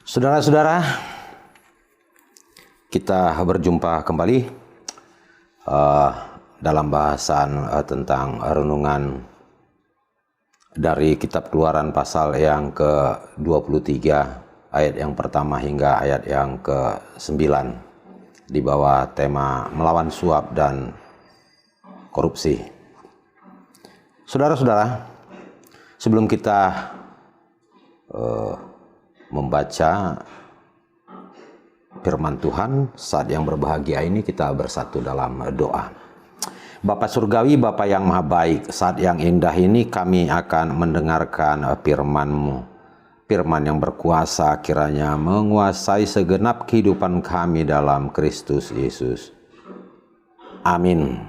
Saudara-saudara, kita berjumpa kembali dalam bahasan tentang renungan dari Kitab Keluaran pasal yang ke-23, ayat yang pertama hingga ayat yang ke-9, di bawah tema melawan suap dan korupsi. Saudara-saudara, sebelum kita membaca firman Tuhan, saat yang berbahagia ini kita bersatu dalam doa. Bapa Surgawi, Bapa yang Maha Baik, saat yang indah ini kami akan mendengarkan firman-Mu. Firman yang berkuasa kiranya menguasai segenap kehidupan kami dalam Kristus Yesus. Amin.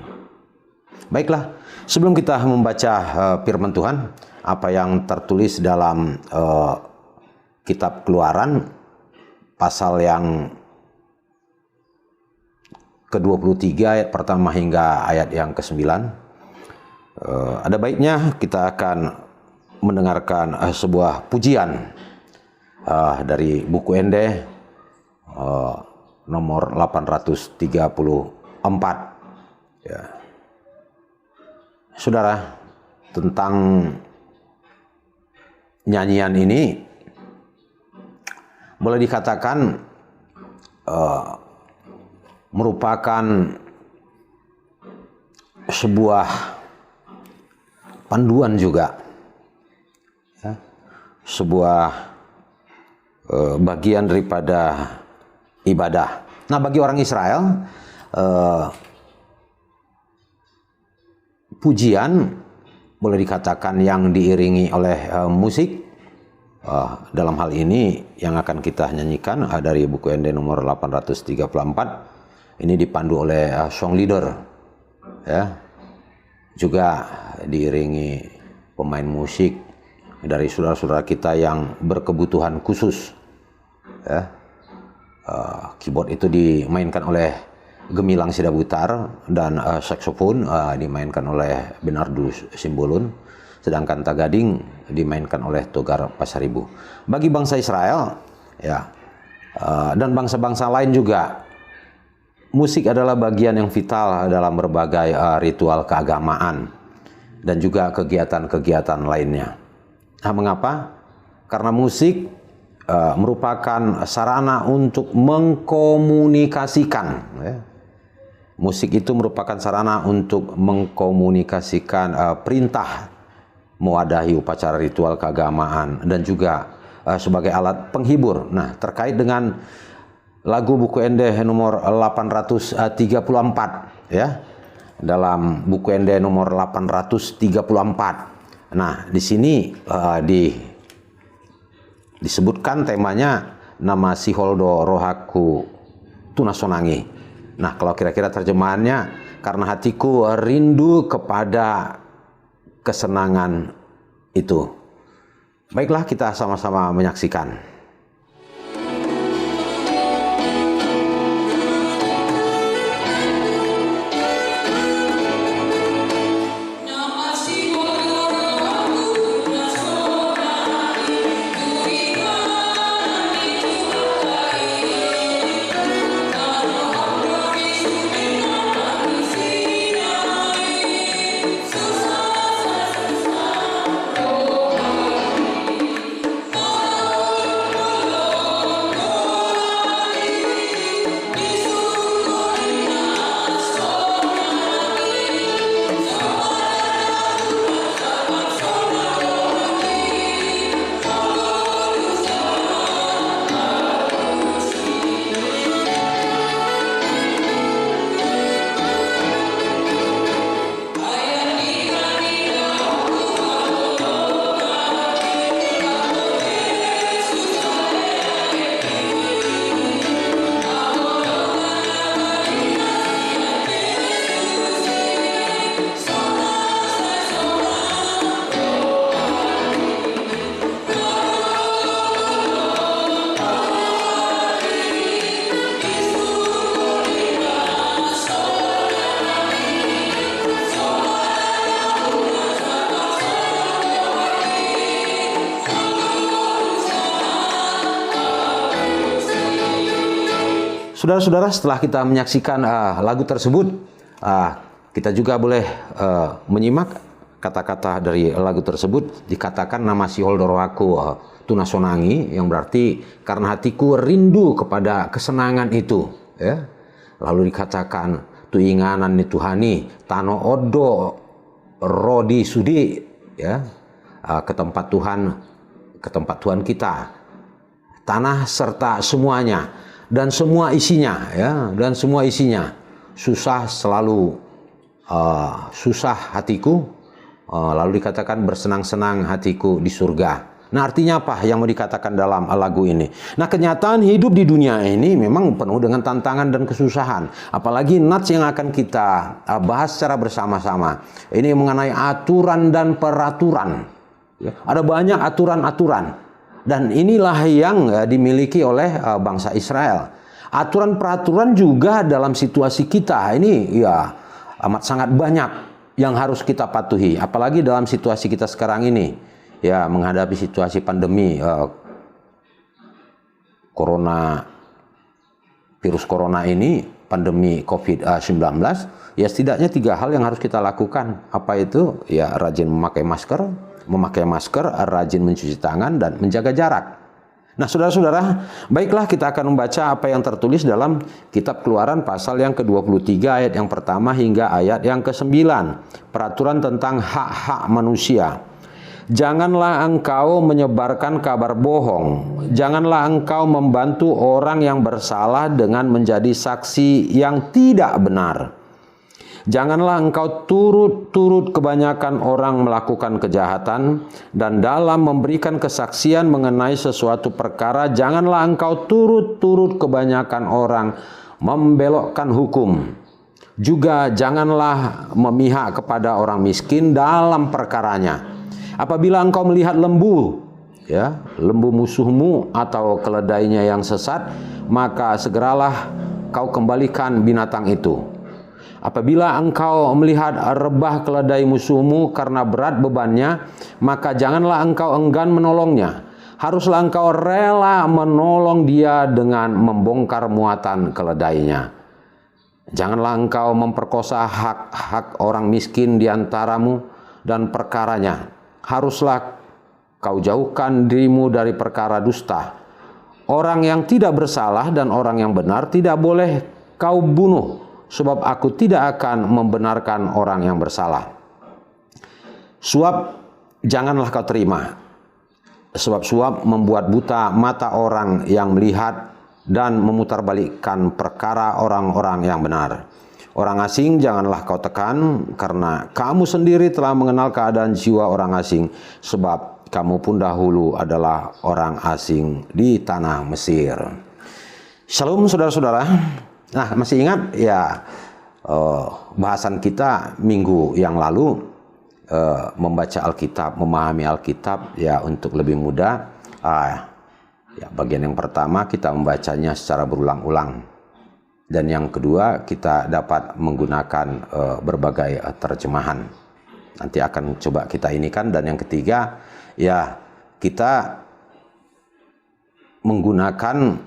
Baiklah, sebelum kita membaca firman Tuhan, apa yang tertulis dalam Kitab Keluaran pasal yang ke-23 ayat pertama hingga ayat yang ke-9, ada baiknya kita akan mendengarkan sebuah pujian dari buku Ende nomor 834. Ya. Saudara, tentang nyanyian ini boleh dikatakan merupakan sebuah panduan juga, ya, sebuah bagian daripada ibadah. Nah, bagi orang Israel, pujian boleh dikatakan yang diiringi oleh musik. Dalam hal ini yang akan kita nyanyikan dari buku Ende nomor 834 ini dipandu oleh song leader, ya, juga diiringi pemain musik dari saudara-saudara kita yang berkebutuhan khusus, ya. Keyboard itu dimainkan oleh Gemilang Sidabutar dan saksofon dimainkan oleh Bernardus Simbolon, sedangkan tagading dimainkan oleh Togar Pasaribu. Bagi bangsa Israel, ya, dan bangsa-bangsa lain juga, musik adalah bagian yang vital dalam berbagai ritual keagamaan dan juga kegiatan-kegiatan lainnya. Nah, mengapa? Karena musik merupakan sarana untuk mengkomunikasikan, ya. Musik itu merupakan sarana untuk mengkomunikasikan perintah mewadahi upacara ritual keagamaan dan juga sebagai alat penghibur. Nah, terkait dengan lagu buku Ende nomor 834, ya, dalam buku Ende nomor 834. Nah, di sini disebutkan temanya nama Siholdo Rohaku Tunasonangi. Nah, kalau kira-kira terjemahannya, karena hatiku rindu kepada kesenangan itu. Baiklah, kita sama-sama menyaksikan. saudara-saudara, setelah kita menyaksikan lagu tersebut, kita juga boleh menyimak kata-kata dari lagu tersebut. Dikatakan nama si holdoroaku tunasonangi, yang berarti karena hatiku rindu kepada kesenangan itu. Ya. Lalu dikatakan tuinganan ni Tuhani tano odo rodi sudi, ya, ke tempat Tuhan kita, tanah serta semuanya dan semua isinya, ya, dan semua isinya. Susah selalu susah hatiku, lalu dikatakan bersenang-senang hatiku di surga. Nah, artinya apa yang mau dikatakan dalam lagu ini? Nah, kenyataan hidup di dunia ini memang penuh dengan tantangan dan kesusahan. Apalagi nats yang akan kita bahas secara bersama-sama. Ini mengenai aturan dan peraturan. Ya, ada banyak aturan-aturan. Dan inilah yang dimiliki oleh bangsa Israel. Aturan peraturan juga dalam situasi kita ini ya amat sangat banyak yang harus kita patuhi. Apalagi dalam situasi kita sekarang ini. Ya, menghadapi situasi pandemi virus corona ini, pandemi COVID-19, ya setidaknya 3 hal yang harus kita lakukan. Apa itu? Ya, rajin memakai masker, rajin mencuci tangan, dan menjaga jarak. Nah, saudara-saudara, baiklah kita akan membaca apa yang tertulis dalam kitab Keluaran pasal yang ke-23 ayat yang pertama hingga ayat yang ke-9. Peraturan tentang hak-hak manusia. Janganlah engkau menyebarkan kabar bohong. Janganlah engkau membantu orang yang bersalah dengan menjadi saksi yang tidak benar. Janganlah engkau turut-turut kebanyakan orang melakukan kejahatan, dan dalam memberikan kesaksian mengenai sesuatu perkara, janganlah engkau turut-turut kebanyakan orang membelokkan hukum. Juga janganlah memihak kepada orang miskin dalam perkaranya. Apabila engkau melihat lembu, ya, lembu musuhmu atau keledainya yang sesat, maka segeralah kau kembalikan binatang itu. Apabila engkau melihat rebah keledai musuhmu karena berat bebannya, maka janganlah engkau enggan menolongnya. Haruslah engkau rela menolong dia dengan membongkar muatan keledainya. Janganlah engkau memperkosa hak-hak orang miskin di antaramu dan perkaranya. Haruslah kau jauhkan dirimu dari perkara dusta. Orang yang tidak bersalah dan orang yang benar tidak boleh kau bunuh, sebab aku tidak akan membenarkan orang yang bersalah. Suap janganlah kau terima, sebab suap membuat buta mata orang yang melihat dan memutarbalikkan perkara orang-orang yang benar. Orang asing janganlah kau tekan, karena kamu sendiri telah mengenal keadaan jiwa orang asing, sebab kamu pun dahulu adalah orang asing di tanah Mesir. Shalom saudara-saudara. Nah, masih ingat ya bahasan kita minggu yang lalu, membaca Alkitab, memahami Alkitab ya untuk lebih mudah. Ya, bagian yang pertama kita membacanya secara berulang-ulang. Dan yang kedua, kita dapat menggunakan berbagai terjemahan. Nanti akan coba kita inikan. Dan yang ketiga, ya kita menggunakan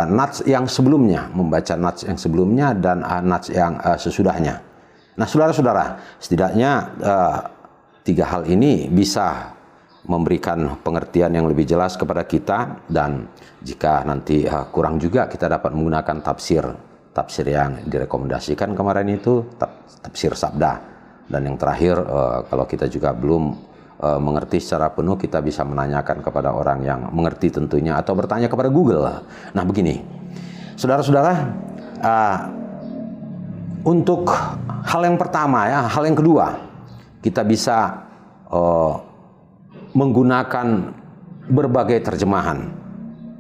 nats yang sebelumnya, membaca nats yang sebelumnya dan nats yang sesudahnya. Nah, saudara-saudara, setidaknya 3 hal ini bisa memberikan pengertian yang lebih jelas kepada kita. Dan jika nanti kurang juga, kita dapat menggunakan tafsir yang direkomendasikan kemarin itu, tafsir sabda. Dan yang terakhir, kalau kita juga belum mengerti secara penuh, kita bisa menanyakan kepada orang yang mengerti tentunya, atau bertanya kepada Google. Nah, begini saudara-saudara, untuk hal yang pertama ya, hal yang kedua, kita bisa menggunakan berbagai terjemahan.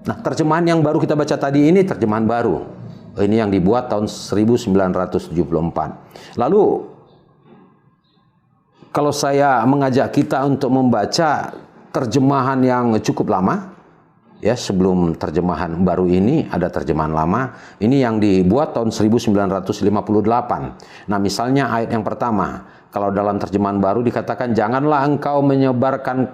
Nah, terjemahan yang baru kita baca tadi ini terjemahan baru. Ini yang dibuat tahun 1974. Lalu kalau saya mengajak kita untuk membaca terjemahan yang cukup lama, ya, sebelum terjemahan baru ini ada terjemahan lama. Ini yang dibuat tahun 1958. Nah, misalnya ayat yang pertama, kalau dalam terjemahan baru dikatakan janganlah engkau menyebarkan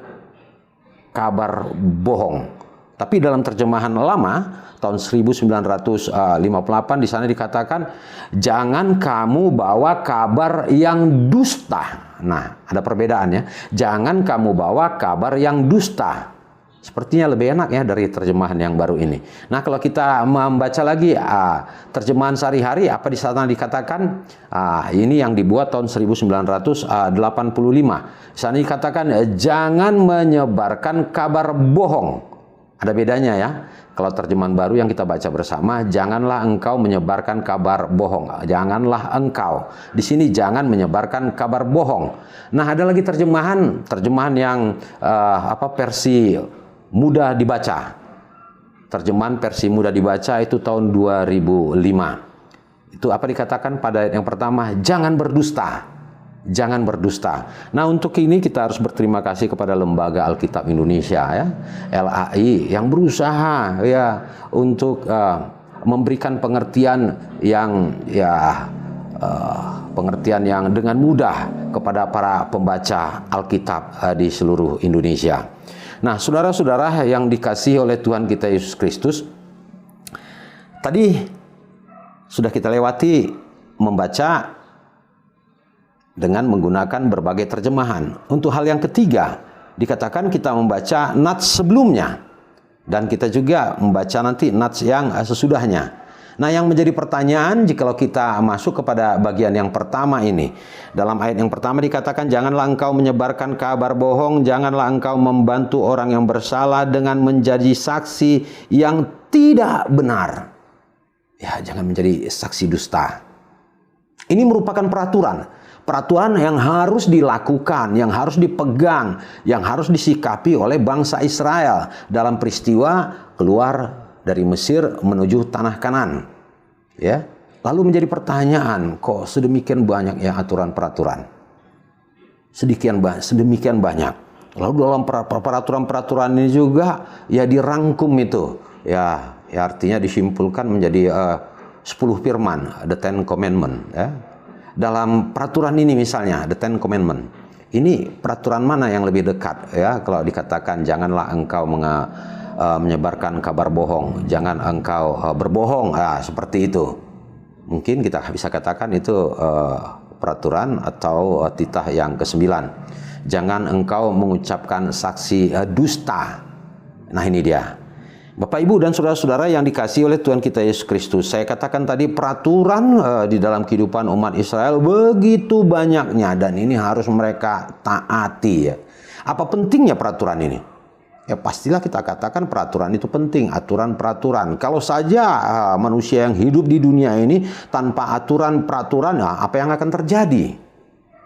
kabar bohong. Tapi dalam terjemahan lama tahun 1958 di sana dikatakan jangan kamu bawa kabar yang dusta. Nah, ada perbedaannya. Jangan kamu bawa kabar yang dusta. Sepertinya lebih enak ya dari terjemahan yang baru ini. Nah, kalau kita membaca lagi terjemahan sehari-hari, apa di sana dikatakan? Ini yang dibuat tahun 1985. Di sana dikatakan jangan menyebarkan kabar bohong. Ada bedanya ya. Kalau terjemahan baru yang kita baca bersama, janganlah engkau menyebarkan kabar bohong. Janganlah engkau. Di sini jangan menyebarkan kabar bohong. Nah, ada lagi terjemahan yang versi mudah dibaca. Terjemahan versi mudah dibaca itu tahun 2005. Itu apa dikatakan pada ayat yang pertama? Jangan berdusta. Jangan berdusta. Nah, untuk ini kita harus berterima kasih kepada Lembaga Alkitab Indonesia ya, LAI, yang berusaha ya untuk memberikan pengertian yang pengertian yang dengan mudah kepada para pembaca Alkitab di seluruh Indonesia. Nah, saudara-saudara yang dikasihi oleh Tuhan kita Yesus Kristus, tadi sudah kita lewati membaca dengan menggunakan berbagai terjemahan. Untuk hal yang ketiga, dikatakan kita membaca nats sebelumnya, dan kita juga membaca nanti nats yang sesudahnya. Nah, yang menjadi pertanyaan jikalau kita masuk kepada bagian yang pertama ini. Dalam ayat yang pertama dikatakan, janganlah engkau menyebarkan kabar bohong, janganlah engkau membantu orang yang bersalah dengan menjadi saksi yang tidak benar. Ya, jangan menjadi saksi dusta. Ini merupakan peraturan yang harus dilakukan, yang harus dipegang, yang harus disikapi oleh bangsa Israel dalam peristiwa keluar dari Mesir menuju tanah Kanan. Ya, lalu menjadi pertanyaan, kok sedemikian banyak ya aturan peraturan? Sedemikian banyak. Lalu dalam peraturan-peraturan ini juga ya dirangkum itu. Ya artinya disimpulkan menjadi 10 firman, the Ten Commandment ya. Dalam peraturan ini misalnya, the Ten Commandment, ini peraturan mana yang lebih dekat ya? Kalau dikatakan janganlah engkau menyebarkan kabar bohong, jangan engkau berbohong, seperti itu. Mungkin kita bisa katakan itu peraturan atau titah yang ke-9. Jangan engkau mengucapkan saksi dusta. Nah, ini dia. Bapak, Ibu, dan saudara-saudara yang dikasihi oleh Tuhan kita Yesus Kristus, saya katakan tadi peraturan di dalam kehidupan umat Israel begitu banyaknya, dan ini harus mereka taati ya. Apa pentingnya peraturan ini? Ya pastilah kita katakan peraturan itu penting, aturan-peraturan. Kalau saja manusia yang hidup di dunia ini tanpa aturan-peraturan, apa yang akan terjadi?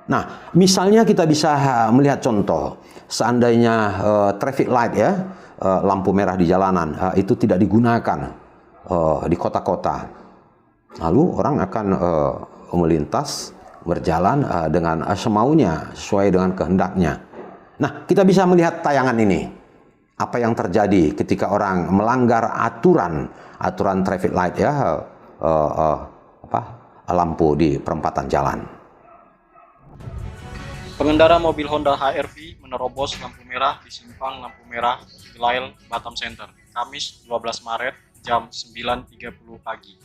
Nah, misalnya kita bisa melihat contoh, seandainya traffic light ya, lampu merah di jalanan itu tidak digunakan di kota-kota, lalu orang akan melintas berjalan dengan semaunya, sesuai dengan kehendaknya. Nah, kita bisa melihat tayangan ini, apa yang terjadi ketika orang melanggar aturan traffic light ya, lampu di perempatan jalan. Pengendara mobil Honda HR-V menerobos lampu merah di simpang lampu merah Gilail, Batam Center, Kamis 12 Maret jam 9.30 pagi.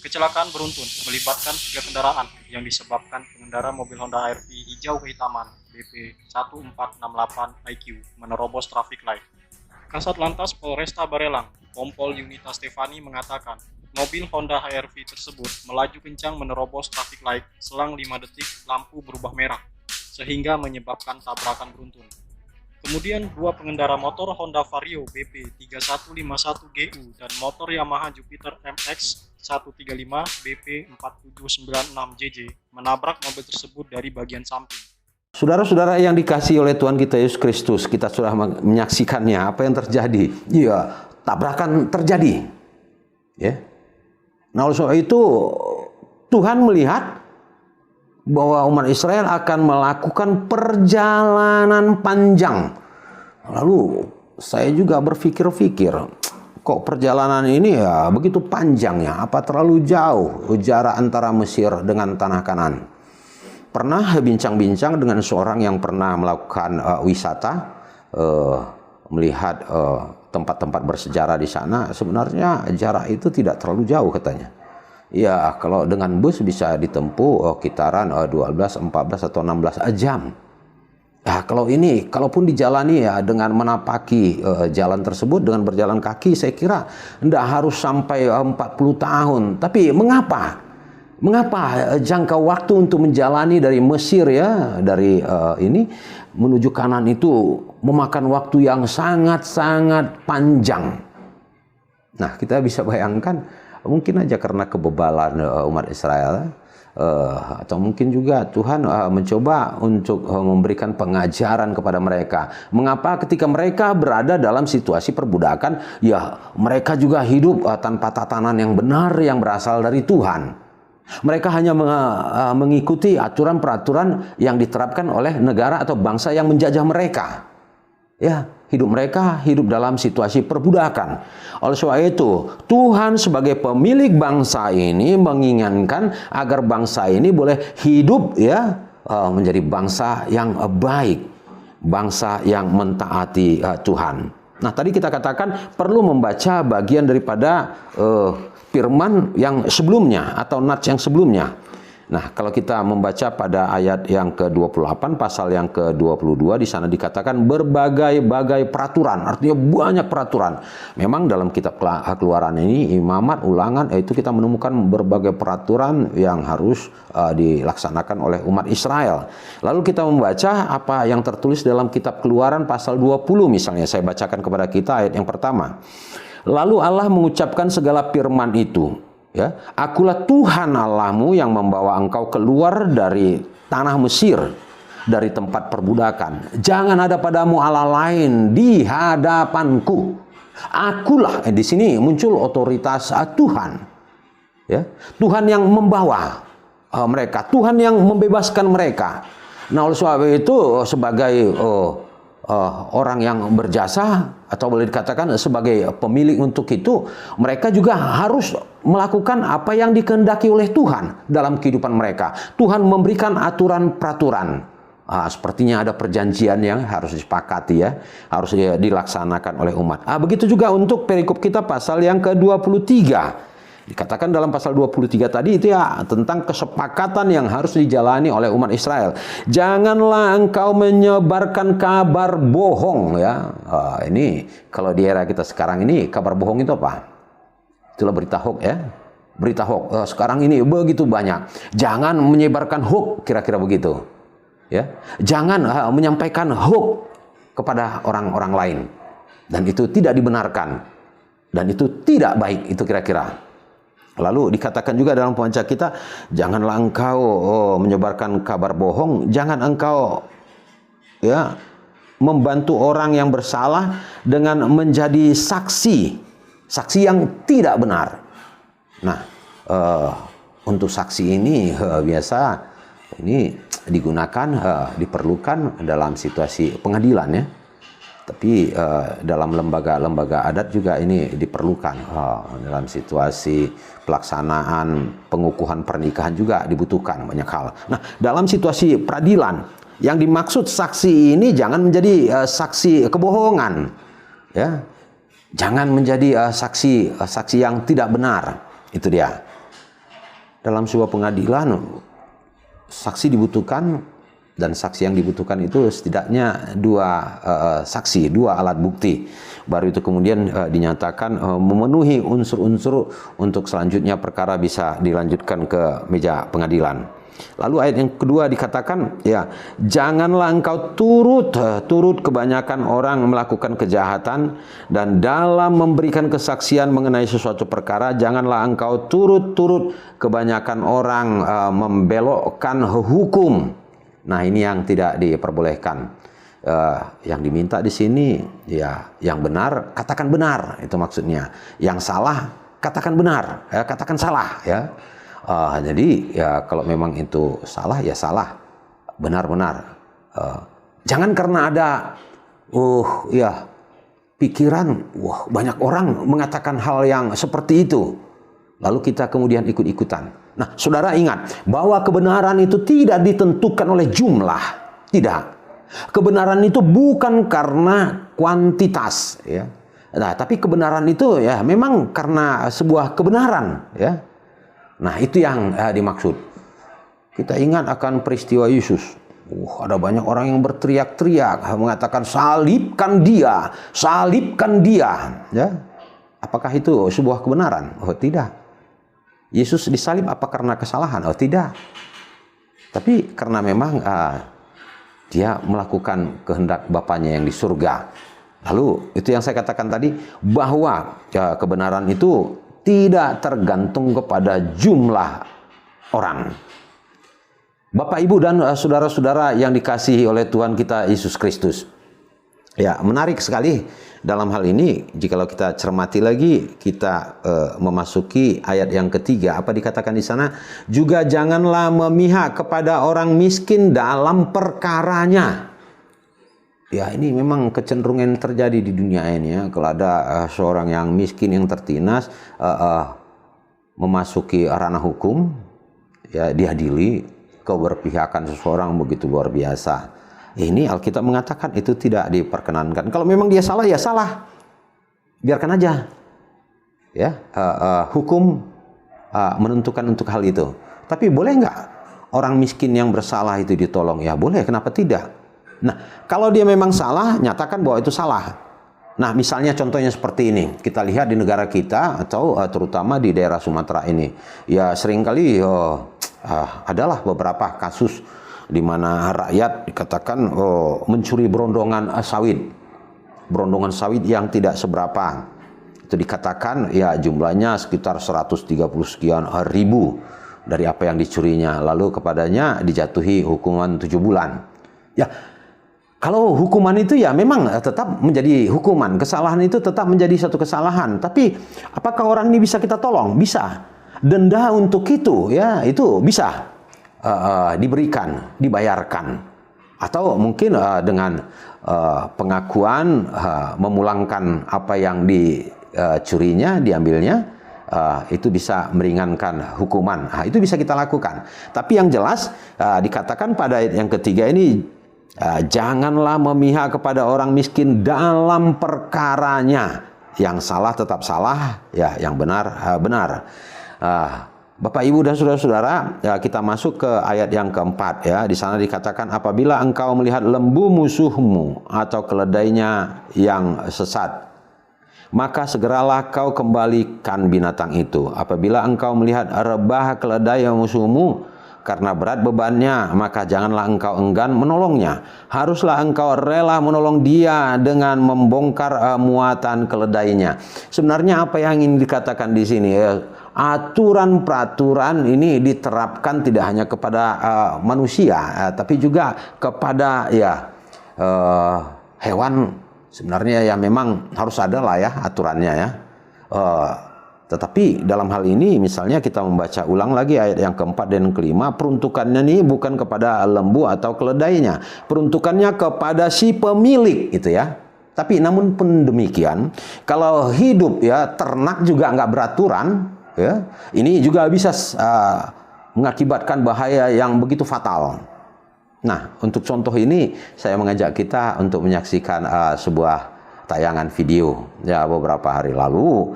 Kecelakaan beruntun melibatkan 3 kendaraan yang disebabkan pengendara mobil Honda HR-V hijau kehitaman BP 1468 IQ menerobos traffic light. Kasat Lantas Polresta Barelang, Kompol Yunita Stefani mengatakan, mobil Honda HR-V tersebut melaju kencang menerobos traffic light selang 5 detik lampu berubah merah, sehingga menyebabkan tabrakan beruntun. Kemudian 2 pengendara motor Honda Vario BP 3151GU dan motor Yamaha Jupiter MX 135 BP 4796JJ menabrak mobil tersebut dari bagian samping. Saudara-saudara yang dikasihi oleh Tuhan kita Yesus Kristus, kita sudah menyaksikannya apa yang terjadi. Iya, tabrakan terjadi. Ya. Nah, oleh sebab itu Tuhan melihat bahwa umat Israel akan melakukan perjalanan panjang. Lalu saya juga berpikir-pikir, kok perjalanan ini ya begitu panjangnya? Apa terlalu jauh jarak antara Mesir dengan tanah Kanan? Pernah bincang-bincang dengan seorang yang pernah melakukan wisata, melihat tempat-tempat bersejarah di sana, sebenarnya jarak itu tidak terlalu jauh katanya. Ya, kalau dengan bus bisa ditempuh kitaran 12, 14 atau 16 jam. Nah, kalau ini, kalaupun dijalani ya dengan menapaki jalan tersebut dengan berjalan kaki, saya kira tidak harus sampai 40 tahun. Tapi mengapa? Mengapa jangka waktu untuk menjalani dari Mesir ya, dari ini menuju kanan itu memakan waktu yang sangat-sangat panjang? Nah, kita bisa bayangkan mungkin aja karena kebebalan umat Israel. Atau mungkin juga Tuhan mencoba untuk memberikan pengajaran kepada mereka. Mengapa ketika mereka berada dalam situasi perbudakan, ya mereka juga hidup tanpa tatanan yang benar yang berasal dari Tuhan. Mereka hanya mengikuti aturan-peraturan yang diterapkan oleh negara atau bangsa yang menjajah mereka. Ya, hidup mereka hidup dalam situasi perbudakan. Oleh sebab itu, Tuhan sebagai pemilik bangsa ini menginginkan agar bangsa ini boleh hidup ya menjadi bangsa yang baik, bangsa yang mentaati Tuhan. Nah, tadi kita katakan perlu membaca bagian daripada firman yang sebelumnya atau nats yang sebelumnya. Nah, kalau kita membaca pada ayat yang ke-28, pasal yang ke-22, di sana dikatakan berbagai-bagai peraturan, artinya banyak peraturan. Memang dalam kitab Keluaran ini, Imamat, Ulangan, itu kita menemukan berbagai peraturan yang harus dilaksanakan oleh umat Israel. Lalu kita membaca apa yang tertulis dalam kitab Keluaran pasal 20 misalnya, saya bacakan kepada kita ayat yang pertama. Lalu Allah mengucapkan segala firman itu. Ya, akulah Tuhan Allahmu yang membawa engkau keluar dari tanah Mesir, dari tempat perbudakan. Jangan ada padamu Allah lain di hadapanku. Akulah, di sini muncul otoritas Tuhan. Ya, Tuhan yang membawa mereka, Tuhan yang membebaskan mereka. Nah, oleh sebab itu sebagai orang yang berjasa atau boleh dikatakan sebagai pemilik untuk itu, mereka juga harus melakukan apa yang dikehendaki oleh Tuhan dalam kehidupan mereka. Tuhan memberikan aturan peraturan. Sepertinya ada perjanjian yang harus disepakati ya, harus dilaksanakan oleh umat. Begitu juga untuk perikop kita pasal yang ke-23. Dikatakan dalam pasal 23 tadi itu ya tentang kesepakatan yang harus dijalani oleh umat Israel. Janganlah engkau menyebarkan kabar bohong ya. Ini kalau di era kita sekarang ini kabar bohong itu apa? Itulah berita hoax ya. Berita hoax sekarang ini begitu banyak. Jangan menyebarkan hoax, kira-kira begitu. Ya. Jangan menyampaikan hoax kepada orang-orang lain. Dan itu tidak dibenarkan. Dan itu tidak baik, itu kira-kira. Lalu dikatakan juga dalam pembaca kita, janganlah engkau menyebarkan kabar bohong, jangan engkau ya membantu orang yang bersalah dengan menjadi saksi yang tidak benar. Nah, untuk saksi ini biasa ini digunakan, diperlukan dalam situasi pengadilan ya. Tapi dalam lembaga-lembaga adat juga ini diperlukan dalam situasi pelaksanaan pengukuhan pernikahan juga dibutuhkan banyak hal. Nah, dalam situasi peradilan yang dimaksud saksi ini jangan menjadi saksi kebohongan, ya, jangan menjadi saksi yang tidak benar. Itu dia. Dalam sebuah pengadilan saksi dibutuhkan. Dan saksi yang dibutuhkan itu setidaknya dua saksi, dua alat bukti. Baru itu kemudian dinyatakan memenuhi unsur-unsur untuk selanjutnya perkara bisa dilanjutkan ke meja pengadilan. Lalu ayat yang kedua dikatakan, ya, janganlah engkau turut kebanyakan orang melakukan kejahatan, dan dalam memberikan kesaksian mengenai sesuatu perkara, janganlah engkau turut kebanyakan orang membelokkan hukum. Nah, ini yang tidak diperbolehkan. Yang diminta di sini ya yang benar katakan benar, itu maksudnya. Yang salah katakan benar, katakan salah ya. Jadi ya kalau memang itu salah ya salah, benar-benar. Jangan karena ada ya pikiran banyak orang mengatakan hal yang seperti itu, lalu kita kemudian ikut-ikutan. Nah, saudara ingat bahwa kebenaran itu tidak ditentukan oleh jumlah, tidak. Kebenaran itu bukan karena kuantitas, ya. Nah, tapi kebenaran itu ya memang karena sebuah kebenaran, ya. Nah, itu yang dimaksud. Kita ingat akan peristiwa Yesus. Ada banyak orang yang berteriak-teriak mengatakan salibkan dia, salibkan dia, ya. Apakah itu sebuah kebenaran? Oh, tidak. Yesus disalib apa karena kesalahan? Oh, tidak. Tapi karena memang dia melakukan kehendak Bapaknya yang di surga. Lalu itu yang saya katakan tadi, bahwa kebenaran itu tidak tergantung kepada jumlah orang. Bapak, Ibu, dan saudara-saudara yang dikasihi oleh Tuhan kita Yesus Kristus. Ya, menarik sekali dalam hal ini, jikalau kita cermati lagi, kita memasuki ayat yang ketiga. Apa dikatakan di sana? Juga janganlah memihak kepada orang miskin dalam perkaranya. Ya, ini memang kecenderungan terjadi di dunia ini, ya. Kalau ada seorang yang miskin yang tertindas memasuki ranah hukum, ya, diadili, keberpihakan seseorang begitu luar biasa. Ini Alkitab mengatakan itu tidak diperkenankan. Kalau memang dia salah, ya salah, biarkan aja, ya. Hukum menentukan untuk hal itu. Tapi boleh nggak orang miskin yang bersalah itu ditolong? Ya boleh, kenapa tidak? Nah, kalau dia memang salah, nyatakan bahwa itu salah. Nah, misalnya contohnya seperti ini. Kita lihat di negara kita, atau terutama di daerah Sumatera ini. Ya, seringkali adalah beberapa kasus di mana rakyat dikatakan mencuri berondongan sawit. Berondongan sawit yang tidak seberapa. Itu dikatakan ya jumlahnya sekitar 130 sekian ribu dari apa yang dicurinya. Lalu kepadanya dijatuhi hukuman 7 bulan. Ya, kalau hukuman itu ya memang tetap menjadi hukuman. Kesalahan itu tetap menjadi satu kesalahan. Tapi apakah orang ini bisa kita tolong? Bisa. Denda untuk itu, ya, itu bisa diberikan, dibayarkan. Atau mungkin dengan pengakuan memulangkan apa yang dicurinya, diambilnya, itu bisa meringankan hukuman. Nah, itu bisa kita lakukan. Tapi yang jelas dikatakan pada ayat yang ketiga ini, janganlah memihak kepada orang miskin dalam perkaranya. Yang salah tetap salah, ya, yang benar benar. Bapak, Ibu, dan saudara-saudara, ya, kita masuk ke ayat yang keempat, ya. Di sana dikatakan, apabila engkau melihat lembu musuhmu atau keledainya yang sesat, maka segeralah kau kembalikan binatang itu. Apabila engkau melihat rebah keledai musuhmu karena berat bebannya, maka janganlah engkau enggan menolongnya. Haruslah engkau rela menolong dia dengan membongkar muatan keledainya. Sebenarnya apa yang ingin dikatakan di sini, aturan peraturan ini diterapkan tidak hanya kepada manusia, tapi juga kepada hewan. Sebenarnya ya memang harus ada lah ya aturannya, ya. Tetapi dalam hal ini misalnya kita membaca ulang lagi ayat yang keempat dan kelima, peruntukannya ini bukan kepada lembu atau keledainya, peruntukannya kepada si pemilik, itu ya. Tapi namun pun demikian, kalau hidup, ya, ternak juga nggak beraturan, ya, ini juga bisa mengakibatkan bahaya yang begitu fatal. Nah, untuk contoh ini saya mengajak kita untuk menyaksikan sebuah tayangan video, ya, beberapa hari lalu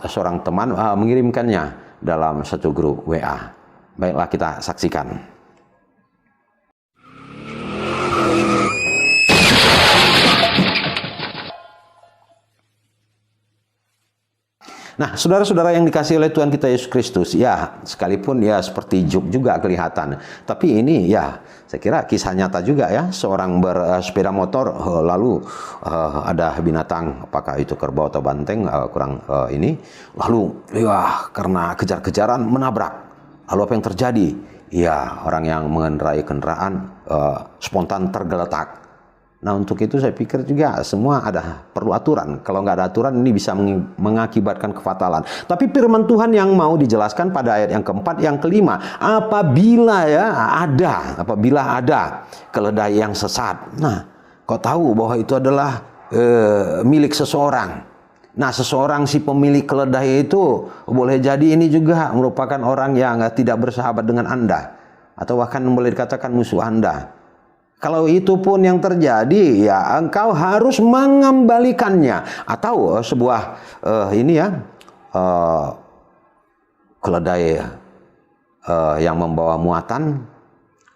seorang teman mengirimkannya dalam satu grup WA. Baiklah, kita saksikan. Nah, saudara-saudara yang dikasihi oleh Tuhan kita Yesus Kristus, ya, sekalipun ya seperti juk juga kelihatan, tapi ini ya saya kira kisah nyata juga, ya. Seorang bersepeda motor, lalu ada binatang, apakah itu kerbau atau banteng, ini, lalu ya karena kejar-kejaran menabrak. Lalu apa yang terjadi? Ya, orang yang mengendarai kendaraan spontan tergeletak. Nah, untuk itu saya pikir juga semua perlu aturan. Kalau nggak ada aturan, ini bisa mengakibatkan kefatalan. Tapi firman Tuhan yang mau dijelaskan pada ayat yang keempat, yang kelima, apabila ada keledai yang sesat. Nah, kau tahu bahwa itu adalah milik seseorang. Nah, seseorang si pemilik keledai itu boleh jadi ini juga merupakan orang yang tidak bersahabat dengan Anda, atau bahkan boleh dikatakan musuh Anda. Kalau itu pun yang terjadi, ya engkau harus mengembalikannya. Atau sebuah keledai yang membawa muatan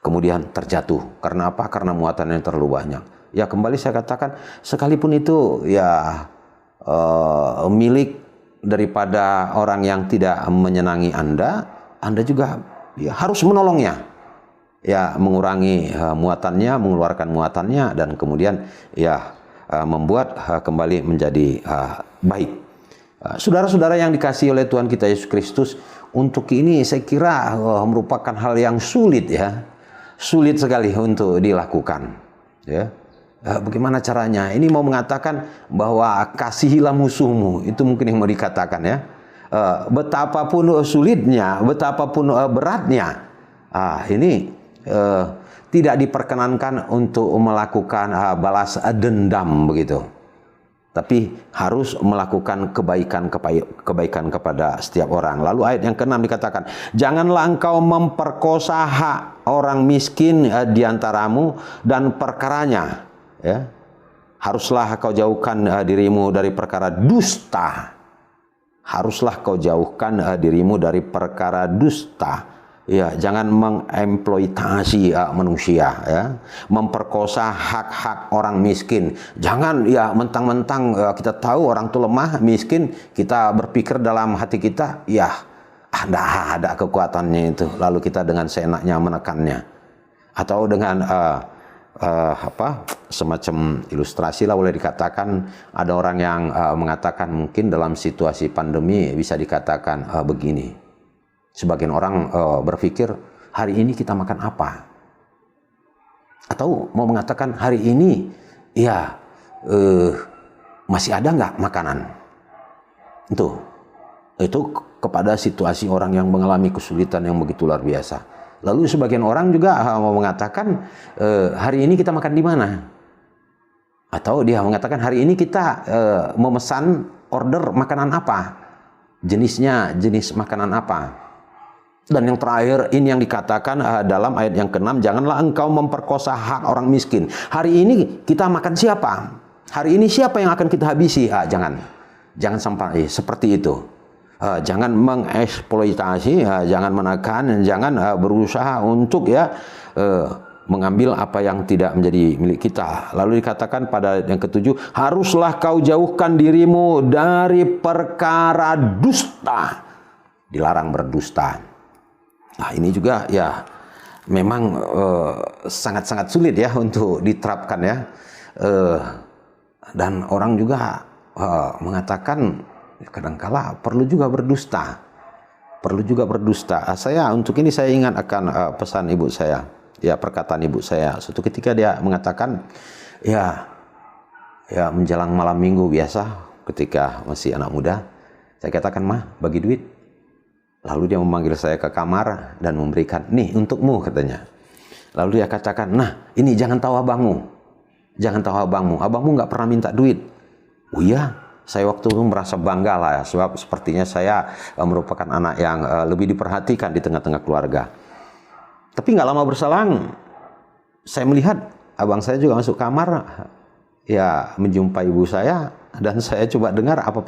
kemudian terjatuh. Karena apa? Karena muatan yang terlalu banyak. Ya kembali saya katakan, sekalipun itu ya milik daripada orang yang tidak menyenangi Anda juga ya harus menolongnya. Ya mengurangi muatannya, mengeluarkan muatannya, dan kemudian ya membuat kembali menjadi baik. Saudara-saudara yang dikasihi oleh Tuhan kita Yesus Kristus, untuk ini saya kira merupakan hal yang sulit ya. Sulit sekali untuk dilakukan. Ya. Bagaimana caranya? Ini mau mengatakan bahwa kasihilah musuhmu. Itu mungkin yang mau dikatakan ya. Betapapun sulitnya, betapapun beratnya, ini tidak diperkenankan untuk melakukan balas dendam begitu. Tapi harus melakukan kebaikan kepada setiap orang. Lalu ayat yang ke-6 dikatakan, janganlah engkau memperkosa hak orang miskin di antaramu dan perkaranya. Ya. Haruslah kau jauhkan dirimu dari perkara dusta. Haruslah kau jauhkan dirimu dari perkara dusta. Ya, jangan mengeksploitasi manusia, ya, memperkosa hak-hak orang miskin. Jangan ya mentang-mentang kita tahu orang itu lemah, miskin, kita berpikir dalam hati kita, ya ada kekuatannya itu, lalu kita dengan seenaknya menekannya, atau dengan semacam ilustrasi lah boleh dikatakan. Ada orang yang mengatakan mungkin dalam situasi pandemi bisa dikatakan begini. Sebagian orang berpikir, hari ini kita makan apa? Atau mau mengatakan, hari ini ya masih ada nggak makanan? Itu kepada situasi orang yang mengalami kesulitan yang begitu luar biasa. Lalu sebagian orang juga mau mengatakan, hari ini kita makan di mana? Atau dia mengatakan, hari ini kita memesan order makanan apa? Jenisnya, jenis makanan apa? Dan yang terakhir, ini yang dikatakan dalam ayat yang ke-6, janganlah engkau memperkosa hak orang miskin. Hari ini kita makan siapa? Hari ini siapa yang akan kita habisi? Jangan sampai seperti itu. Jangan mengeksploitasi, jangan menekan, jangan berusaha untuk mengambil apa yang tidak menjadi milik kita. Lalu dikatakan pada yang ke-7, haruslah kau jauhkan dirimu dari perkara dusta. Dilarang berdusta. Nah ini juga ya memang sangat-sangat sulit ya untuk diterapkan ya. Dan orang juga mengatakan kadangkala perlu juga berdusta. Perlu juga berdusta. Saya untuk ini saya ingat akan pesan ibu saya. Ya perkataan ibu saya. Suatu ketika dia mengatakan ya menjelang malam minggu biasa ketika masih anak muda. Saya katakan, mah bagi duit. Lalu dia memanggil saya ke kamar dan memberikan, nih untukmu katanya. Lalu dia katakan, nah ini jangan tahu abangmu. Jangan tahu abangmu. Abangmu nggak pernah minta duit. Oh iya, saya waktu itu merasa bangga lah ya. Sebab sepertinya saya merupakan anak yang lebih diperhatikan di tengah-tengah keluarga. Tapi nggak lama berselang, saya melihat abang saya juga masuk kamar. Ya menjumpai ibu saya. Dan saya coba dengar apa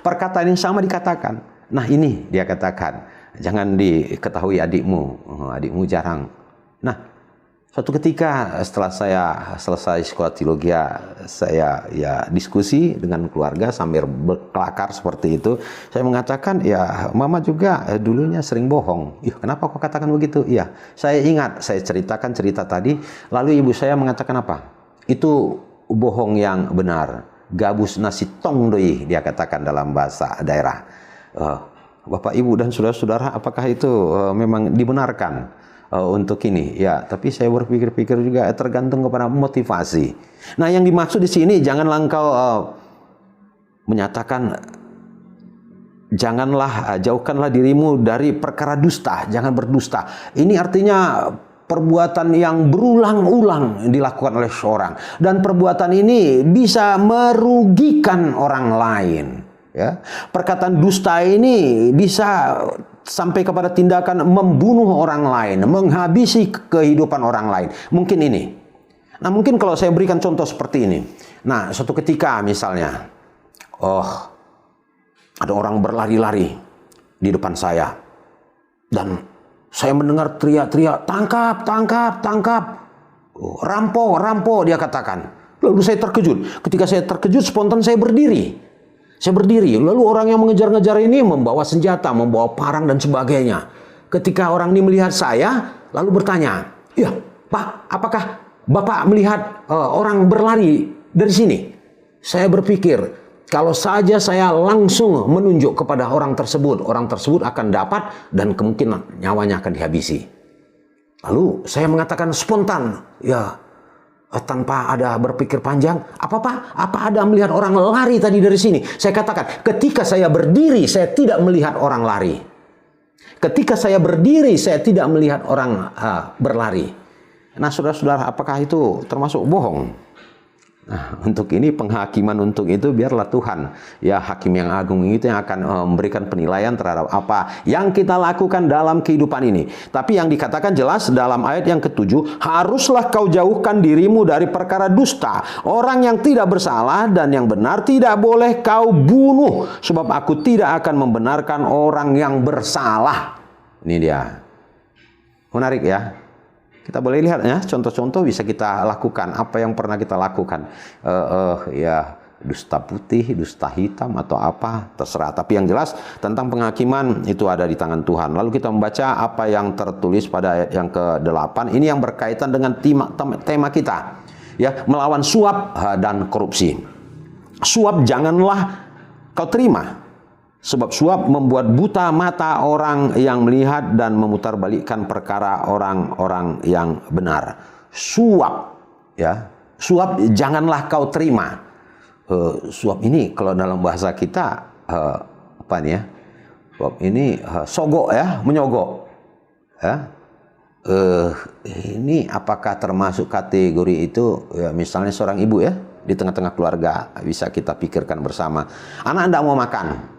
perkataan yang sama dikatakan. Nah ini dia katakan, jangan diketahui adikmu jarang. Nah suatu ketika setelah saya selesai sekolah teologi, saya ya diskusi dengan keluarga sambil berkelakar seperti itu. Saya mengatakan, ya mama juga dulunya sering bohong. Kenapa kau katakan begitu? Iya, saya ingat, saya ceritakan cerita tadi. Lalu ibu saya mengatakan apa? Itu bohong yang benar. Gabus nasi tong doi, dia katakan dalam bahasa daerah. Bapak, Ibu, dan saudara-saudara, apakah itu memang dibenarkan untuk ini? Ya, tapi saya berpikir-pikir juga tergantung kepada motivasi. Nah, yang dimaksud di sini janganlah engkau menyatakan, jauhkanlah dirimu dari perkara dusta, jangan berdusta. Ini artinya perbuatan yang berulang-ulang dilakukan oleh seorang, dan perbuatan ini bisa merugikan orang lain. Ya, perkataan dusta ini bisa sampai kepada tindakan membunuh orang lain, menghabisi kehidupan orang lain. Mungkin ini Nah, mungkin kalau saya berikan contoh seperti ini. Nah, suatu ketika misalnya, ada orang berlari-lari di depan saya. Dan saya mendengar teriak-teriak, tangkap, tangkap, tangkap. Rampok, rampok, dia katakan. Lalu saya terkejut. Ketika saya terkejut, spontan saya berdiri. Saya berdiri. Lalu orang yang mengejar-ngejar ini membawa senjata, membawa parang dan sebagainya. Ketika orang ini melihat saya, lalu bertanya, "Ya, Pak, apakah Bapak melihat orang berlari dari sini?" Saya berpikir, kalau saja saya langsung menunjuk kepada orang tersebut akan dapat dan kemungkinan nyawanya akan dihabisi. Lalu saya mengatakan spontan, ya, tanpa ada berpikir panjang, "Apa Pak? Apa ada melihat orang lari tadi dari sini?" Saya katakan, ketika saya berdiri, saya tidak melihat orang lari. Ketika saya berdiri, saya tidak melihat orang berlari. Nah, saudara-saudara, apakah itu termasuk bohong? Nah, untuk ini penghakiman untuk itu biarlah Tuhan, ya hakim yang agung itu yang akan memberikan penilaian terhadap apa yang kita lakukan dalam kehidupan ini. Tapi yang dikatakan jelas dalam ayat yang ke-7, haruslah kau jauhkan dirimu dari perkara dusta. Orang yang tidak bersalah dan yang benar tidak boleh kau bunuh, sebab aku tidak akan membenarkan orang yang bersalah. Ini dia. Menarik ya. Kita boleh lihat ya, contoh-contoh bisa kita lakukan. Apa yang pernah kita lakukan? Ya, dusta putih, dusta hitam, atau apa, terserah. Tapi yang jelas tentang penghakiman itu ada di tangan Tuhan. Lalu kita membaca apa yang tertulis pada ayat yang ke-8. Ini yang berkaitan dengan tema kita. Ya, melawan suap dan korupsi. Suap janganlah kau terima. Sebab suap membuat buta mata orang yang melihat dan memutarbalikkan perkara orang-orang yang benar. Suap, ya, suap janganlah kau terima. Suap ini kalau dalam bahasa kita apa nih ya? Suap ini sogok ya, menyogok. Ya. Ini apakah termasuk kategori itu? Ya, misalnya seorang ibu ya, di tengah-tengah keluarga bisa kita pikirkan bersama. Anak Anda mau makan.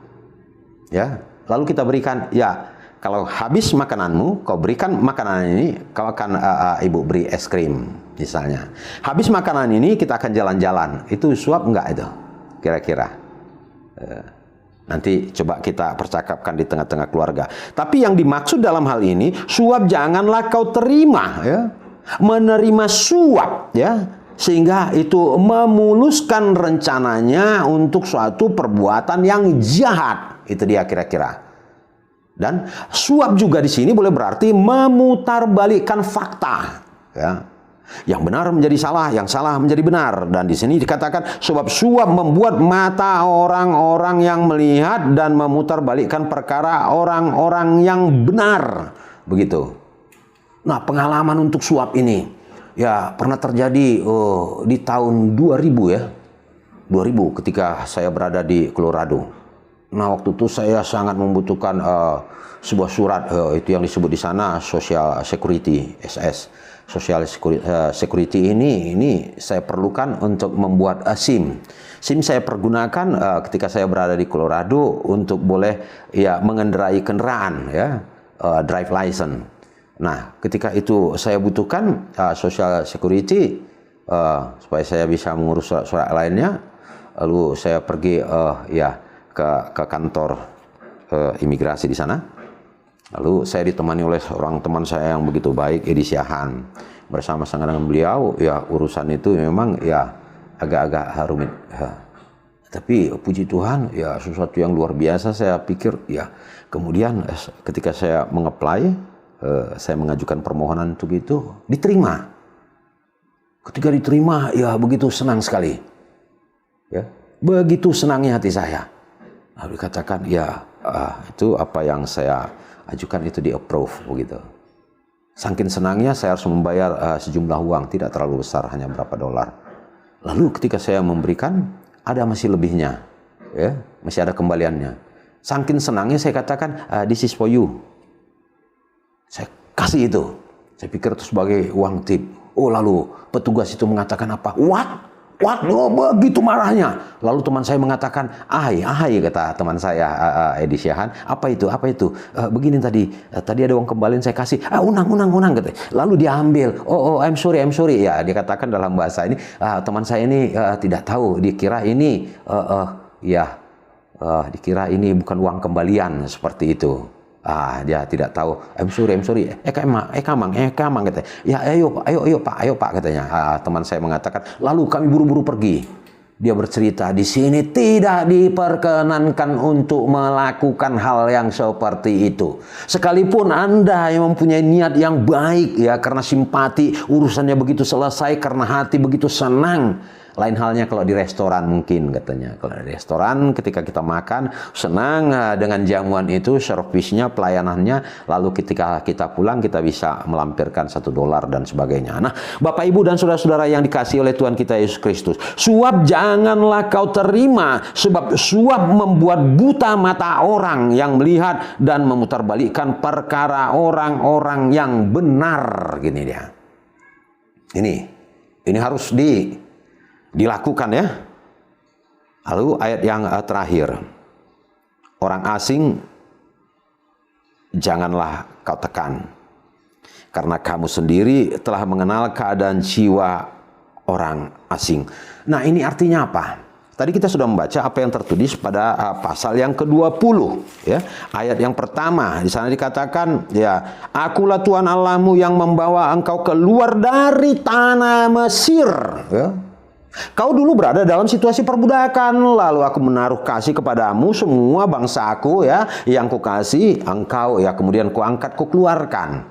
Ya, lalu kita berikan, ya, kalau habis makananmu, kau berikan makanan ini, kau akan ibu beri es krim, misalnya. Habis makanan ini kita akan jalan-jalan. Itu suap enggak itu? Kira-kira. Nanti coba kita percakapkan di tengah-tengah keluarga. Tapi yang dimaksud dalam hal ini, suap janganlah kau terima, ya. Menerima suap, ya. Sehingga itu memuluskan rencananya untuk suatu perbuatan yang jahat. Itu dia kira-kira. Dan suap juga di sini boleh berarti memutarbalikkan fakta. Ya. Yang benar menjadi salah, yang salah menjadi benar. Dan di sini dikatakan sebab suap membuat mata orang-orang yang melihat dan memutarbalikkan perkara orang-orang yang benar. Begitu. Nah, pengalaman untuk suap ini ya pernah terjadi di tahun 2000 ya. 2000 ketika saya berada di Colorado. Nah, waktu itu saya sangat membutuhkan sebuah surat itu yang disebut di sana Social Security SS. Social Security ini saya perlukan untuk membuat SIM. SIM saya pergunakan ketika saya berada di Colorado untuk boleh ya mengendarai kendaraan ya, drive license. Nah, ketika itu saya butuhkan Social Security supaya saya bisa mengurus surat-surat lainnya. Lalu saya pergi ya ke kantor imigrasi di sana. Lalu saya ditemani oleh seorang teman saya yang begitu baik, Edi Siahan. Bersama-sama dengan beliau, ya urusan itu memang ya agak-agak rumit. Tapi puji Tuhan, ya sesuatu yang luar biasa saya pikir ya. Kemudian ketika saya mengapply, saya mengajukan permohonan untuk itu, diterima. Ketika diterima, ya begitu senang sekali. Ya, begitu senangnya hati saya. Lalu dikatakan, ya itu apa yang saya ajukan itu di-approve begitu. Saking senangnya saya harus membayar sejumlah uang, tidak terlalu besar, hanya berapa dolar. Lalu ketika saya memberikan, ada masih lebihnya, ya, masih ada kembaliannya. Saking senangnya saya katakan, this is for you. Saya kasih itu. Saya pikir itu sebagai uang tip. Oh, lalu petugas itu mengatakan apa? What? Waduh, begitu marahnya. Lalu teman saya mengatakan, kata teman saya, Edi Syahan, apa itu? Begini tadi ada uang kembalian saya kasih. Unang, kata. Lalu dia ambil. I'm sorry. Ya, dia katakan dalam bahasa ini, teman saya ini tidak tahu, dikira ini, dikira ini bukan uang kembalian, seperti itu. Dia tidak tahu. I'm sorry. Kamang, katanya. Ya, ayo Pak, katanya. Teman saya mengatakan, lalu kami buru-buru pergi. Dia bercerita, di sini tidak diperkenankan untuk melakukan hal yang seperti itu. Sekalipun Anda yang mempunyai niat yang baik, ya, karena simpati, urusannya begitu selesai, karena hati begitu senang. Lain halnya kalau di restoran mungkin, katanya. Kalau di restoran ketika kita makan senang dengan jamuan itu, servisnya, pelayanannya, lalu ketika kita pulang kita bisa melampirkan $1 dan sebagainya. Nah, Bapak Ibu dan saudara-saudara yang dikasihi oleh Tuhan kita Yesus Kristus, suap janganlah kau terima, sebab suap membuat buta mata orang yang melihat dan memutarbalikkan perkara orang-orang yang benar. Gini dia. Ini harus dilakukan, ya. Lalu ayat yang terakhir, orang asing janganlah kau tekan, karena kamu sendiri telah mengenal keadaan jiwa orang asing. Nah, ini artinya apa? Tadi kita sudah membaca apa yang tertulis pada pasal yang ke-20, ya. Ayat yang pertama di sana dikatakan, ya, akulah Tuhan Allahmu yang membawa engkau keluar dari tanah Mesir, ya. Kau dulu berada dalam situasi perbudakan, lalu aku menaruh kasih kepadamu semua bangsaku, ya, yang kukasih engkau, ya, kemudian kuangkat, kukeluarkan.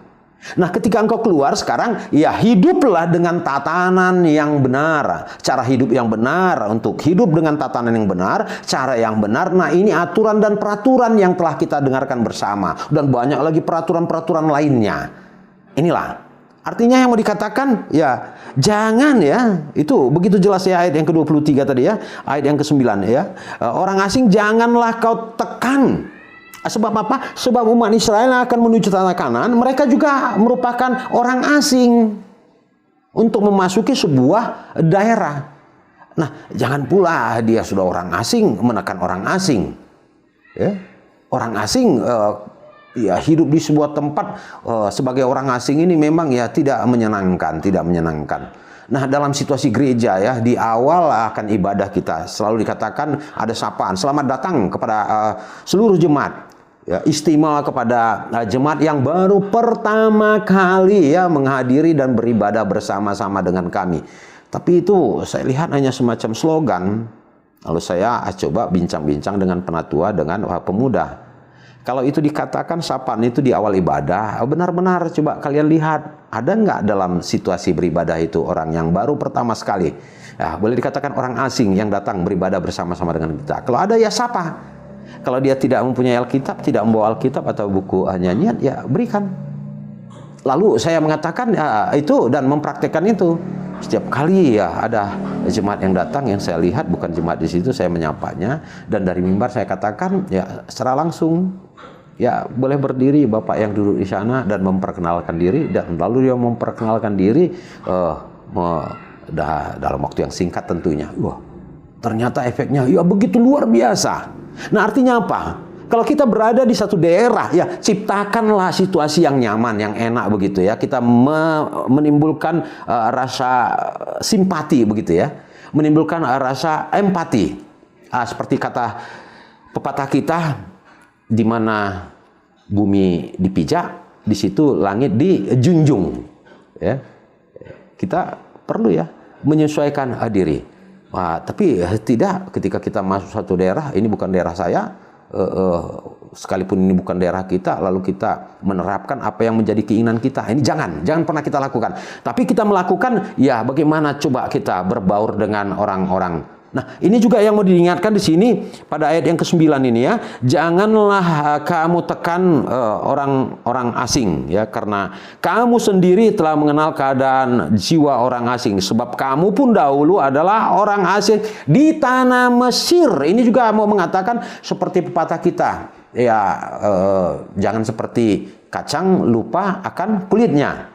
Nah, ketika engkau keluar sekarang, ya, hiduplah dengan tatanan yang benar, cara hidup yang benar, untuk hidup dengan tatanan yang benar, cara yang benar. Nah, ini aturan dan peraturan yang telah kita dengarkan bersama, dan banyak lagi peraturan-peraturan lainnya. Inilah artinya yang mau dikatakan, ya, jangan, ya, itu begitu jelas, ya, ayat yang ke-23 tadi, ya, ayat yang ke-9, ya, orang asing janganlah kau tekan. Sebab apa? Sebab umat Israel akan menuju tanah Kanaan, mereka juga merupakan orang asing untuk memasuki sebuah daerah. Nah, jangan pula dia sudah orang asing menekan orang asing, ya. Orang asing ya, hidup di sebuah tempat sebagai orang asing ini memang, ya, tidak menyenangkan. Nah, dalam situasi gereja, ya, di awal akan ibadah kita selalu dikatakan ada sapaan, selamat datang kepada seluruh jemaat, ya, istimewa kepada jemaat yang baru pertama kali, ya, menghadiri dan beribadah bersama-sama dengan kami. Tapi itu saya lihat hanya semacam slogan. Lalu saya coba bincang-bincang dengan penatua, dengan pemuda. Kalau itu dikatakan sapaan itu di awal ibadah, benar-benar coba kalian lihat, ada nggak dalam situasi beribadah itu orang yang baru pertama sekali, ya, boleh dikatakan orang asing yang datang beribadah bersama-sama dengan kita. Kalau ada, ya, sapa. Kalau dia tidak mempunyai Alkitab, tidak membawa Alkitab atau buku nyanyian, ya, berikan. Lalu saya mengatakan, ya, itu dan mempraktekkan itu. Setiap kali, ya, ada jemaat yang datang yang saya lihat bukan jemaat di situ, saya menyapanya, dan dari mimbar saya katakan, ya, secara langsung, ya, boleh berdiri Bapak yang duduk di sana, dan memperkenalkan diri. Dan lalu dia memperkenalkan diri dalam waktu yang singkat tentunya. Wah, ternyata efeknya, ya, begitu luar biasa. Nah, artinya apa? Kalau kita berada di satu daerah, ya, ciptakanlah situasi yang nyaman, yang enak begitu, ya. Kita menimbulkan rasa simpati begitu, ya. Menimbulkan rasa empati. Seperti kata pepatah kita, di mana bumi dipijak, di situ langit dijunjung, ya. Kita perlu, ya, menyesuaikan diri. Tapi tidak ketika kita masuk satu daerah, ini bukan daerah saya, sekalipun ini bukan daerah kita, lalu kita menerapkan apa yang menjadi keinginan kita. Ini jangan pernah kita lakukan. Tapi kita melakukan, ya, bagaimana coba kita berbaur dengan orang-orang. Nah, ini juga yang mau diingatkan di sini pada ayat yang ke-9 ini, ya. Janganlah kamu tekan orang asing, ya, karena kamu sendiri telah mengenal keadaan jiwa orang asing, sebab kamu pun dahulu adalah orang asing di tanah Mesir. Ini juga mau mengatakan seperti pepatah kita, ya, jangan seperti kacang lupa akan kulitnya,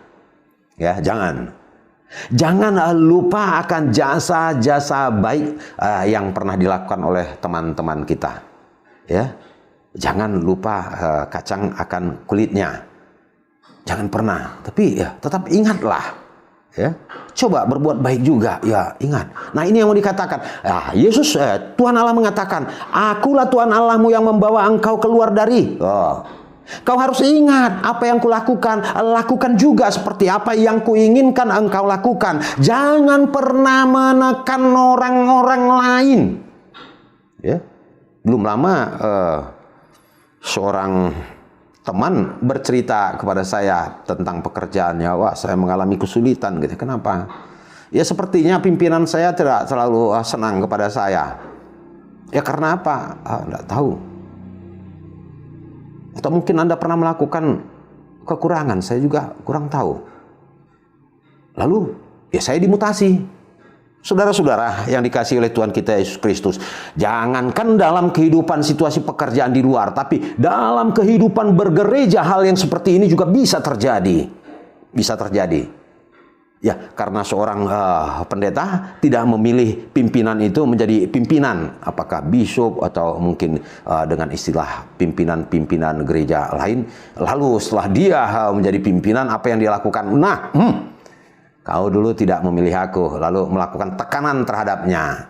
ya, jangan. Jangan lupa akan jasa-jasa baik yang pernah dilakukan oleh teman-teman kita. Ya, jangan lupa kacang akan kulitnya. Jangan pernah, tapi ya tetap ingatlah. Ya, coba berbuat baik juga. Ya, ingat. Nah, ini yang mau dikatakan. Yesus, Tuhan Allah mengatakan, Akulah Tuhan Allahmu yang membawa engkau keluar dari. Kau harus ingat apa yang kulakukan, lakukan juga seperti apa yang kuinginkan engkau lakukan. Jangan pernah menekan orang-orang lain. Ya, belum lama seorang teman bercerita kepada saya tentang pekerjaannya. Wah, saya mengalami kesulitan gitu. Kenapa? Ya sepertinya pimpinan saya tidak selalu senang kepada saya. Ya karena apa? Tidak tahu. Atau mungkin Anda pernah melakukan kekurangan, saya juga kurang tahu. Lalu, ya saya dimutasi. Saudara-saudara yang dikasihi oleh Tuhan kita Yesus Kristus, jangankan dalam kehidupan situasi pekerjaan di luar, tapi dalam kehidupan bergereja hal yang seperti ini juga bisa terjadi. Bisa terjadi. Ya, karena seorang pendeta tidak memilih pimpinan itu menjadi pimpinan, apakah bishop atau mungkin dengan istilah pimpinan-pimpinan gereja lain. Lalu setelah dia menjadi pimpinan, apa yang dia lakukan? Nah, kau dulu tidak memilih aku, lalu melakukan tekanan terhadapnya.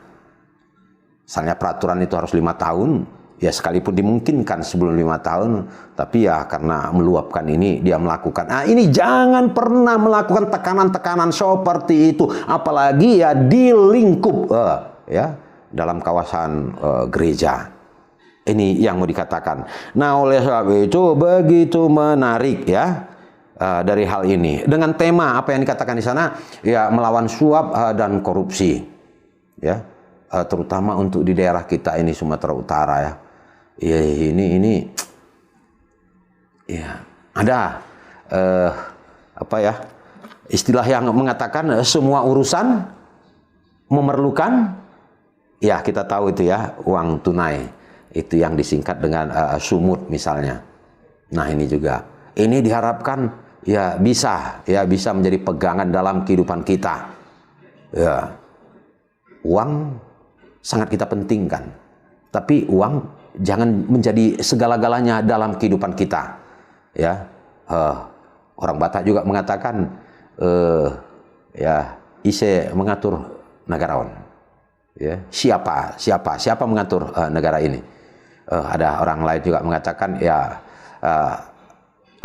Misalnya peraturan itu harus 5 tahun, ya sekalipun dimungkinkan sebelum 5 tahun, tapi ya karena meluapkan ini dia melakukan. Nah, ini jangan pernah melakukan tekanan-tekanan seperti itu, apalagi ya di lingkup ya dalam kawasan gereja. Ini yang mau dikatakan. Nah, oleh sebab itu begitu menarik ya dari hal ini dengan tema apa yang dikatakan di sana, ya melawan suap dan korupsi, ya terutama untuk di daerah kita ini Sumatera Utara ya. Ya ini ya ada apa ya istilah yang mengatakan semua urusan memerlukan, ya kita tahu itu ya, uang tunai, itu yang disingkat dengan sumut misalnya. Nah ini juga, ini diharapkan ya bisa menjadi pegangan dalam kehidupan kita. Ya, uang sangat kita pentingkan, tapi uang jangan menjadi segala-galanya dalam kehidupan kita. Ya, orang Batak juga mengatakan, ya ise mengatur negarawan. Ya, siapa mengatur negara ini? Ada orang lain juga mengatakan, ya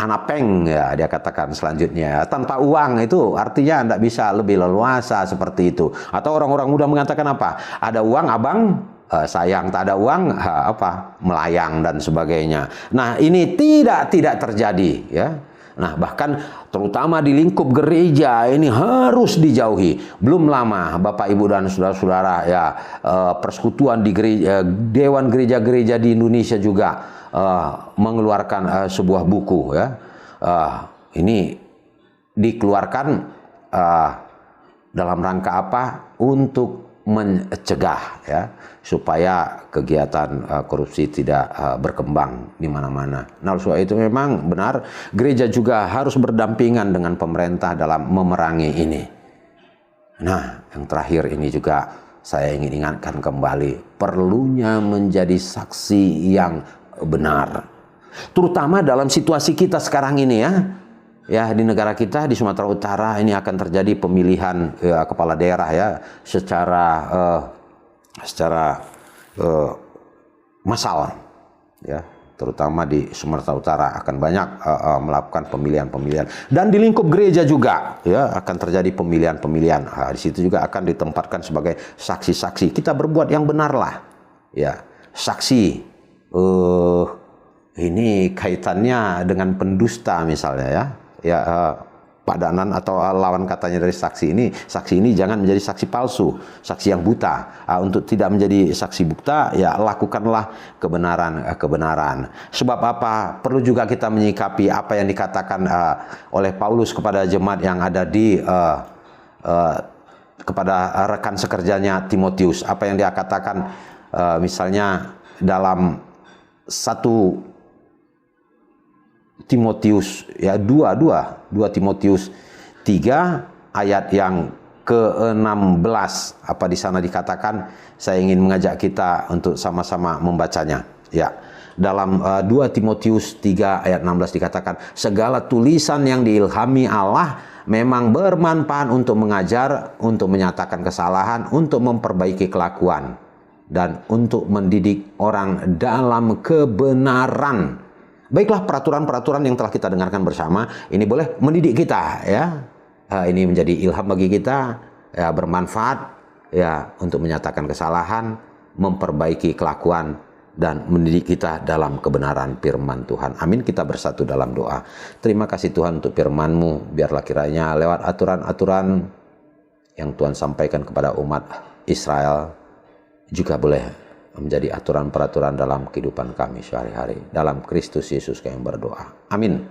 anapeng, ya dia katakan selanjutnya, tanpa uang itu artinya tidak bisa lebih leluasa seperti itu. Atau orang-orang muda mengatakan apa? Ada uang abang sayang, tak ada uang melayang dan sebagainya. Nah ini tidak terjadi ya. Nah bahkan terutama di lingkup gereja ini harus dijauhi. Belum lama Bapak Ibu dan saudara-saudara ya, persekutuan di gereja, Dewan Gereja-gereja di Indonesia juga mengeluarkan sebuah buku ya. Ini dikeluarkan dalam rangka apa? Untuk mencegah ya, supaya kegiatan korupsi tidak berkembang di mana-mana. Nah, soal itu memang benar gereja juga harus berdampingan dengan pemerintah dalam memerangi ini. Nah, yang terakhir ini juga saya ingin ingatkan kembali, perlunya menjadi saksi yang benar. Terutama dalam situasi kita sekarang ini ya. Ya, di negara kita di Sumatera Utara ini akan terjadi pemilihan kepala daerah ya secara massal ya, terutama di Sumatera Utara akan banyak melakukan pemilihan-pemilihan, dan di lingkup gereja juga ya akan terjadi pemilihan-pemilihan. Di situ juga akan ditempatkan sebagai saksi-saksi. Kita berbuat yang benarlah ya, saksi ini kaitannya dengan pendusta misalnya ya, padanan atau lawan katanya dari saksi ini jangan menjadi saksi palsu, saksi yang buta. Untuk tidak menjadi saksi buta ya lakukanlah kebenaran. Sebab apa? Perlu juga kita menyikapi apa yang dikatakan oleh Paulus kepada jemaat yang ada di kepada rekan sekerjanya Timotius. Apa yang dia katakan misalnya dalam 1 Timotius ya 2 Timotius 3 ayat yang ke-16. Apa di sana dikatakan? Saya ingin mengajak kita untuk sama-sama membacanya. Ya. Dalam 2 Timotius 3 ayat 16 dikatakan, segala tulisan yang diilhami Allah memang bermanfaat untuk mengajar, untuk menyatakan kesalahan, untuk memperbaiki kelakuan, dan untuk mendidik orang dalam kebenaran. Baiklah, peraturan-peraturan yang telah kita dengarkan bersama ini boleh mendidik kita, ya. Ini menjadi ilham bagi kita, ya, bermanfaat, ya, untuk menyatakan kesalahan, memperbaiki kelakuan, dan mendidik kita dalam kebenaran firman Tuhan. Amin. Kita bersatu dalam doa. Terima kasih Tuhan untuk firman-Mu. Biarlah kiranya lewat aturan-aturan yang Tuhan sampaikan kepada umat Israel juga boleh menjadi aturan-peraturan dalam kehidupan kami sehari-hari. Dalam Kristus Yesus kami berdoa. Amin.